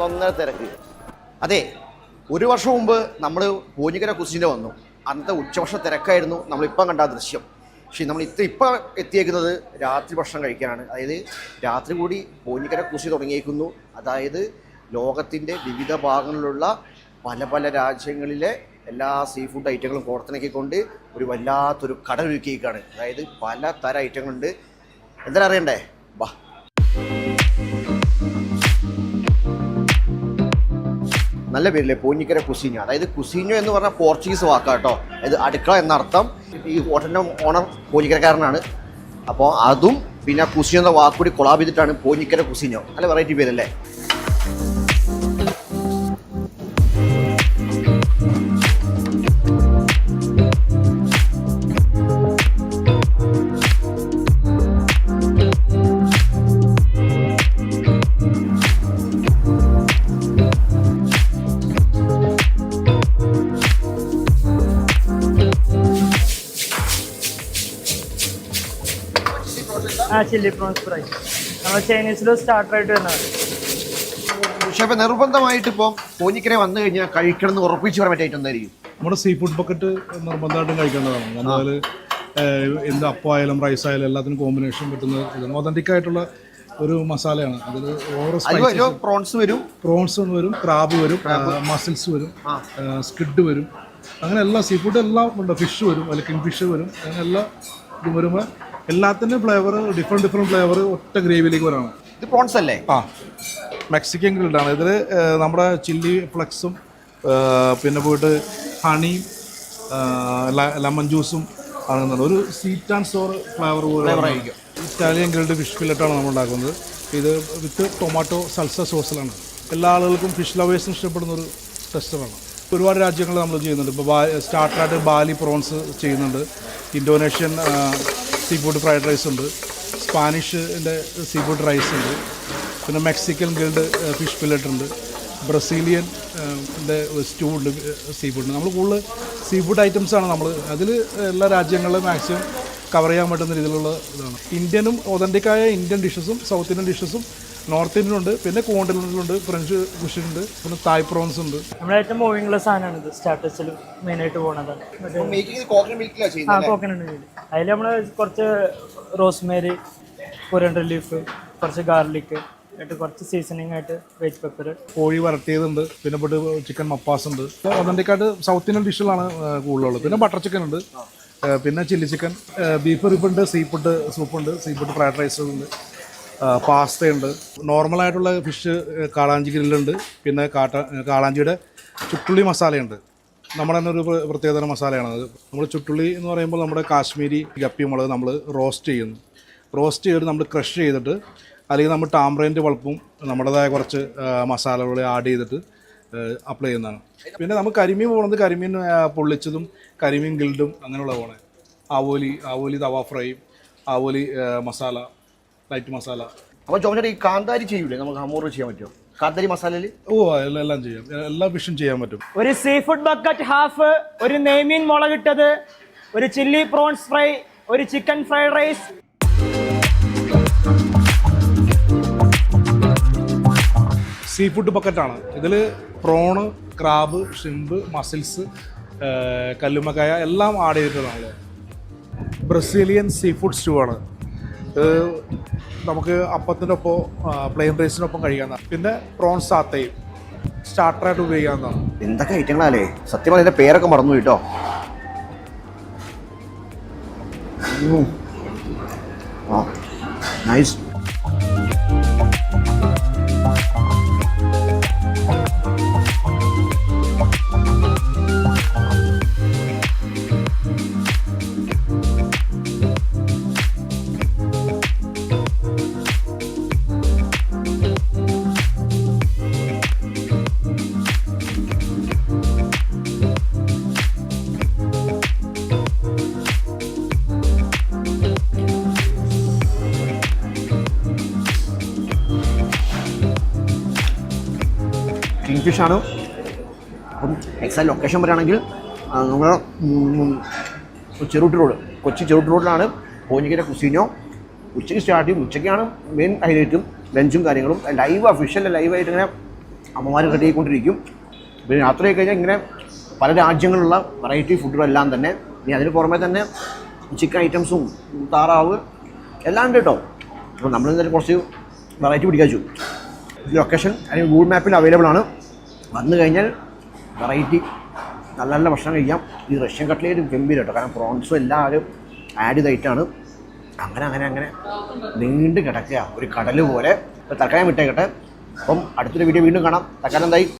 ഒന്നൊന്നര തിരക്ക്. അതെ, ഒരു വർഷം മുമ്പ് നമ്മൾ പോഞ്ഞിക്കര കുസിൻ്റെ വന്നു. അന്നത്തെ ഉച്ചഭക്ഷ തിരക്കായിരുന്നു നമ്മളിപ്പം കണ്ട ദൃശ്യം. പക്ഷേ നമ്മൾ ഇപ്പം എത്തിയേക്കുന്നത് രാത്രി ഭക്ഷണം കഴിക്കാനാണ്. അതായത് രാത്രി കൂടി പോഞ്ഞിക്കര കുസി തുടങ്ങിയേക്കുന്നു. അതായത് ലോകത്തിൻ്റെ വിവിധ ഭാഗങ്ങളിലുള്ള പല പല രാജ്യങ്ങളിലെ എല്ലാ സീ ഫുഡ് ഐറ്റങ്ങളും കോർത്തിണക്കിക്കൊണ്ട് ഒരു വല്ലാത്തൊരു കട ഒരുക്കിയേക്കാണ്. അതായത് പല തരം ഐറ്റങ്ങളുണ്ട്. എന്താ അറിയണ്ടേ? വാ. നല്ല പേരില്ലേ, പോഞ്ഞിക്കര കുസീഞ്ഞോ. അതായത് കുസീഞ്ഞോ എന്ന് പറഞ്ഞാൽ പോർച്ചുഗീസ് വാക്കാട്ടോ. അതായത് അടുക്കള എന്നർത്ഥം. ഈ ഹോട്ടലിൻ്റെ ഓണർ പോഞ്ഞിക്കരക്കാരനാണ്. അപ്പോൾ അതും പിന്നെ കുസീഞ്ഞോ എന്ന വാക്കുകൂടി കൊളാബ് ചെയ്തിട്ടാണ് പോഞ്ഞിക്കര കുസീഞ്ഞോ. നല്ല വെറൈറ്റി പേരല്ലേ. ചില്ലി പ്രോൺസ് ഫ്രൈ നമ്മൾ ചൈനീസിലും സ്റ്റാർട്ടറായിട്ട് വരുന്നത്. പക്ഷേ അപ്പോൾ നിർബന്ധമായിട്ട് ഇപ്പം പോഞ്ഞിക്കര വന്നു കഴിഞ്ഞാൽ കഴിക്കണം എന്ന് ഉറപ്പിച്ച് പറയാൻ പറ്റായിട്ട് എന്തായിരിക്കും? നമ്മുടെ സീ ഫുഡ് ബക്കറ്റ് നിർബന്ധമായിട്ടും കഴിക്കേണ്ടതാണ്. എന്നാൽ എന്ത് അപ്പമായാലും റൈസ് ആയാലും എല്ലാത്തിനും കോമ്പിനേഷൻ പറ്റുന്ന ഒതന്റിക് ആയിട്ടുള്ള ഒരു മസാലയാണ്. അതിൽ ഓരോ പ്രോൺസ് വരും, ക്രാബ് വരും, മസിൽസ് വരും, സ്ക്വിഡ് വരും, അങ്ങനെ എല്ലാ സീ ഫുഡ് എല്ലാം ഉണ്ട്. ഫിഷ് വരും, അല്ലെങ്കിൽ കിങ് ഫിഷ് വരും. അങ്ങനെ എല്ലാ ഇതും വരുമ്പോൾ എല്ലാത്തിൻ്റെയും ഫ്ലേവർ ഡിഫറെൻറ്റ് ഫ്ലേവർ ഒറ്റ ഗ്രേവിയിലേക്ക് വരാണ്. ഇത് പ്രോൺസ് അല്ലേ? മെക്സിക്കൻ ഗ്രിൽഡാണ്. ഇതിൽ നമ്മുടെ ചില്ലി ഫ്ലെക്സും പിന്നെ പോയിട്ട് ഹണിയും ലെമൺ ജ്യൂസും ആണ്. ഒരു സ്വീറ്റ് ആൻഡ് സോർ ഫ്ലേവർ ആയിരിക്കും. ഇറ്റാലിയൻ ഗ്രിൽഡ് ഫിഷ് ഫില്ലറ്റാണ് നമ്മൾ ഉണ്ടാക്കുന്നത്. ഇത് വിത്ത് ടൊമാറ്റോ സൽസ സോസിലാണ്. എല്ലാ ആളുകൾക്കും ഫിഷ് ലവേഴ്സിനും ഇഷ്ടപ്പെടുന്ന ഒരു ടെസ്റ്ററാണ്. ഒരുപാട് രാജ്യങ്ങൾ നമ്മൾ ചെയ്യുന്നുണ്ട്. ഇപ്പോൾ സ്റ്റാർട്ടറായിട്ട് ബാലി പ്രോൺസ് ചെയ്യുന്നുണ്ട്. Indonesian sea food fried rice ഉണ്ട്. സ്പാനിഷിൻ്റെ സീ ഫുഡ് റൈസ് ഉണ്ട്. പിന്നെ മെക്സിക്കൻ ഗ്രിൽഡ് ഫിഷ് ഫില്ലറ്റ് ഉണ്ട്. ബ്രസീലിയൻ സ്റ്റൂ ഉണ്ട്. സീ ഫുഡ് നമ്മൾ കൂടുതൽ സീ ഫുഡ് ഐറ്റംസാണ് നമ്മൾ അതിൽ എല്ലാ രാജ്യങ്ങളിലും മാക്സിമം കവർ ചെയ്യാൻ പറ്റുന്ന രീതിയിലുള്ള ഇതാണ്. ഇന്ത്യനും ഒതൻറ്റിക്കായ ഇന്ത്യൻ ഡിഷസും സൗത്ത് ഇന്ത്യൻ ഡിഷസും നോർത്ത് ഇന്ത്യൻ ഉണ്ട്. പിന്നെ കോണ്ടിനെൻ്റലുണ്ട്, ഫ്രഞ്ച് ഫിഷുണ്ട്, പിന്നെ തായ് പ്രോൺസ് ഉണ്ട്. നമ്മുടെ ഏറ്റവും മൂവിങ്ങുള്ള സാധനമാണ് ഇത്. സ്റ്റാർട്ടേഴ്സിൽ മെയിനായിട്ട് പോകുന്നതാണ് കോക്കനട്ട് മിൽക്ക്. അതിൽ നമ്മൾ കുറച്ച് റോസ്മേരി, കൊറിയൻഡർ ലീഫ്, കുറച്ച് ഗാർലിക്ക് ആയിട്ട് കുറച്ച് സീസണിങ് ആയിട്ട് വെജ് പെപ്പർ, കോഴി വരട്ടിയതുണ്ട്. പിന്നെ പോയിട്ട് ചിക്കൻ മപ്പാസ് ഉണ്ട്. ഒതൻറ്റിക്കായിട്ട് സൗത്ത് ഇന്ത്യൻ ഡിഷുകളാണ് കൂടുതലുള്ളത്. പിന്നെ ബട്ടർ ചിക്കൻ ഉണ്ട്, പിന്നെ ചില്ലി ചിക്കൻ, ബീഫ് റിപ്പുണ്ട്, സീ ഫുഡ് സൂപ്പുണ്ട്, സീ ഫുഡ് ഫ്രൈഡ് റൈസ് ഉണ്ട്, പാസ്തയുണ്ട്. നോർമലായിട്ടുള്ള ഫിഷ് കാളാഞ്ചി ഗ്രില്ലുണ്ട്. പിന്നെ കാളാഞ്ചിയുടെ ചുട്ടുള്ളി മസാലയുണ്ട്. നമ്മുടെ തന്നെ ഒരു പ്രത്യേകതര മസാലയാണ് അത്. നമ്മൾ ചുട്ടുള്ളി എന്ന് പറയുമ്പോൾ നമ്മുടെ കാശ്മീരി ഗപ്പി മുളക് നമ്മൾ റോസ്റ്റ് ചെയ്തിട്ട് നമ്മൾ ക്രഷ് ചെയ്തിട്ട് അല്ലെങ്കിൽ നമ്മൾ ടാമ്പ്രേൻ്റെ പൾപ്പും നമ്മുടേതായ കുറച്ച് മസാലകൾ ആഡ് ചെയ്തിട്ട് അപ്ലൈ ചെയ്യുന്നതാണ്. പിന്നെ നമുക്ക് കരിമീൻ പോകുന്നത് കരിമീൻ പൊള്ളിച്ചതും കരിമീൻ ഗിൽഡും അങ്ങനെയുള്ള പോണേ. ആവോലി തവ ഫ്രൈ, ആവോലി മസാല, ലൈറ്റ് മസാല. അപ്പോൾ ജോമേട്ടൻ ഈ കാന്താരി ചെയ്യൂലേ? നമുക്ക് ഹമൂറ് ചെയ്യാൻ പറ്റുമോ കാന്താരി മസാലയിൽ? എല്ലാം ചെയ്യാം. എല്ലാ ഫിഷും ചെയ്യാൻ പറ്റും. ഒരു സീ ഫുഡ് ബക്കറ്റ് ഹാഫ്, ഒരു നെയ്മീൻ മുളകിട്ടത്, ഒരു ചില്ലി പ്രോൺസ് ഫ്രൈ, ഒരു chicken fried rice. Sea food ബക്കറ്റാണ്. ഇതിൽ പ്രോണ്, ക്രാബ്, ഷ്രിമ്പ്, മസിൽസ്, കല്ലുമ്മക്കായ എല്ലാം ആഡ് ചെയ്തിട്ടുള്ളതാണ്. ബ്രസീലിയൻ സീ ഫുഡ് സ്റ്റൂ ആണ്. നമുക്ക് അപ്പത്തിൻ്റെ ഒപ്പം പ്ലെയിൻ റൈസിനൊപ്പം കഴിക്കാവുന്നതാണ്. പിന്നെ പ്രോൺസ് സാത്തയും സ്റ്റാർട്ടറായിട്ട് ഉപയോഗിക്കാവുന്നതാണ്. എന്തൊക്കെ ഐറ്റങ്ങളാലേ, സത്യം പറഞ്ഞ പേരൊക്കെ മറന്നു കേട്ടോ. നൈസ്. കിങ് ഫിഷാണ്. അപ്പം എക്സാക്ട് ലൊക്കേഷൻ പറയുകയാണെങ്കിൽ നമ്മുടെ ചെറുട്ടി റോഡ്, കൊച്ചി ചെറുട്ടി റോഡിലാണ് പോഞ്ഞിക്കര കുസീനോ. ഉച്ചയ്ക്ക് സ്റ്റാർട്ട് ചെയ്യും. ഉച്ചയ്ക്കാണ് മെയിൻ ഹൈലൈറ്റും ലഞ്ചും കാര്യങ്ങളും. ലൈവ് ഫിഷെല്ലാം ലൈവായിട്ട് ഇങ്ങനെ അമ്മമാർ റെഡി ആയിക്കൊണ്ടിരിക്കും. പിന്നെ യാത്രയായി കഴിഞ്ഞാൽ ഇങ്ങനെ പല രാജ്യങ്ങളിലുള്ള വെറൈറ്റി ഫുഡുകളെല്ലാം തന്നെ, ഇനി അതിന് പുറമെ തന്നെ ചിക്കൻ ഐറ്റംസും താറാവ് എല്ലാം ഉണ്ട് കേട്ടോ. അപ്പോൾ നമ്മൾ എന്തായാലും കുറച്ച് വെറൈറ്റി പിടിക്കാൻ വെച്ചു. ലൊക്കേഷൻ അല്ലെങ്കിൽ ഗൂഗിൾ മാപ്പിൽ അവൈലബിൾ ആണ്. വന്നു കഴിഞ്ഞാൽ വെറൈറ്റി നല്ല നല്ല ഭക്ഷണം കഴിക്കാം. ഈ റഷ്യൻ കട്ട്ലേറ്റ് ഗംഭീരം കേട്ടോ, കാരണം പ്രോൺസും എല്ലാവരും ആഡ് ചെയ്തായിട്ടാണ്. അങ്ങനെ അങ്ങനെ അങ്ങനെ നീണ്ടു കിടക്കുക ഒരു കടൽ പോലെ. തൽക്കാലം വിട്ടേക്കട്ടെ. അപ്പം അടുത്തൊരു വീഡിയോ വീണ്ടും കാണാം. തൽക്കാലം എന്തായി